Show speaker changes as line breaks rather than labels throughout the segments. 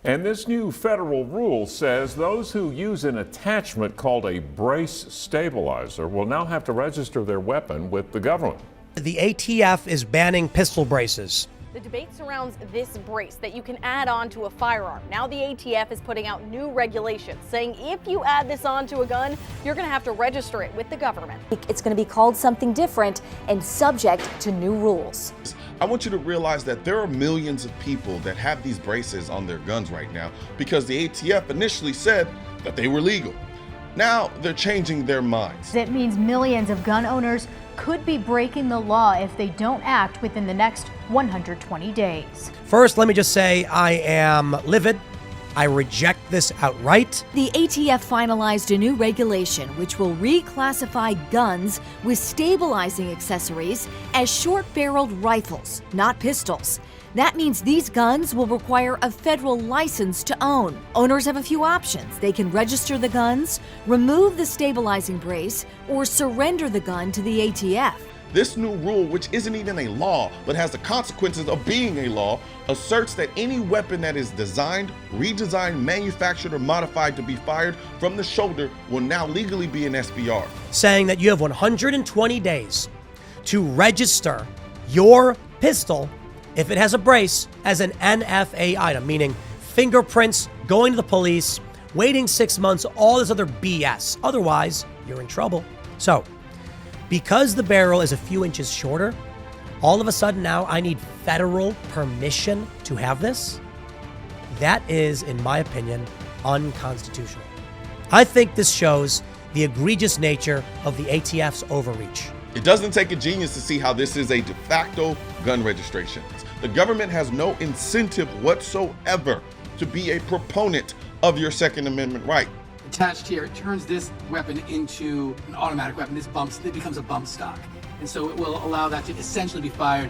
And this new federal rule says those who use an attachment called a brace stabilizer will now have to register their weapon with the government.
The ATF is banning pistol braces.
The debate surrounds this brace that you can add on to a firearm. Now the ATF is putting out new regulations saying if you add this onto a gun, you're going to have to register it with the government.
It's going to be called something different and subject to new rules.
I want you to realize that there are millions of people that have these braces on their guns right now because the ATF initially said that they were legal. Now they're changing their minds.
It means millions of gun owners could be breaking the law if they don't act within the next 120 days.
First, let me just say I am livid. I reject this outright.
The ATF finalized a new regulation which will reclassify guns with stabilizing accessories as short-barreled rifles, not pistols. That means these guns will require a federal license to own. Owners have a few options. They can register the guns, remove the stabilizing brace, or surrender the gun to the ATF.
This new rule, which isn't even a law, but has the consequences of being a law, asserts that any weapon that is designed, redesigned, manufactured, or modified to be fired from the shoulder will now legally be an SBR.
Saying that you have 120 days to register your pistol if it has a brace as an NFA item, meaning fingerprints, going to the police, waiting 6 months, all this other BS. Otherwise, you're in trouble. So, because the barrel is a few inches shorter, all of a sudden now I need federal permission to have this? That is, in my opinion, unconstitutional. I think this shows the egregious nature of the ATF's overreach.
It doesn't take a genius to see how this is a de facto gun registration. The government has no incentive whatsoever to be a proponent of your Second Amendment right.
Attached here, it turns this weapon into an automatic weapon. It becomes a bump stock. And so it will allow that to essentially be fired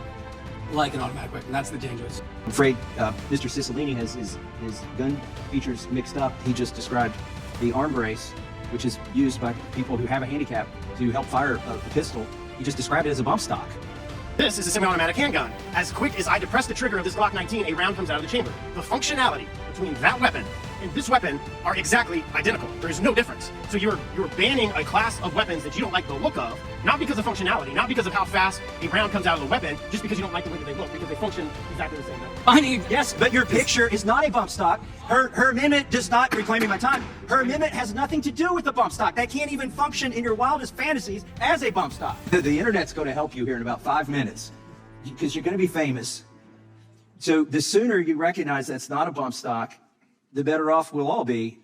like an automatic weapon. That's the dangerous.
I'm afraid Mr. Cicilline has his gun features mixed up. He just described the arm brace, which is used by people who have a handicap to help fire a pistol. He just described it as a bump stock.
This is a semi-automatic handgun. As quick as I depress the trigger of this Glock 19, a round comes out of the chamber. The functionality between that weapon and this weapon are exactly identical. There is no difference. So you're banning a class of weapons that you don't like the look of, not because of functionality, not because of how fast a round comes out of the weapon, just because you don't like the way that they look, because they function exactly the same way.
I mean, yes, but your picture is not a bump stock. Her amendment does not, reclaiming my time, her amendment has nothing to do with the bump stock. That can't even function in your wildest fantasies as a bump stock. The internet's going to help you here in about 5 minutes because you're going to be famous. So the sooner you recognize that's not a bump stock, the better off we'll all be.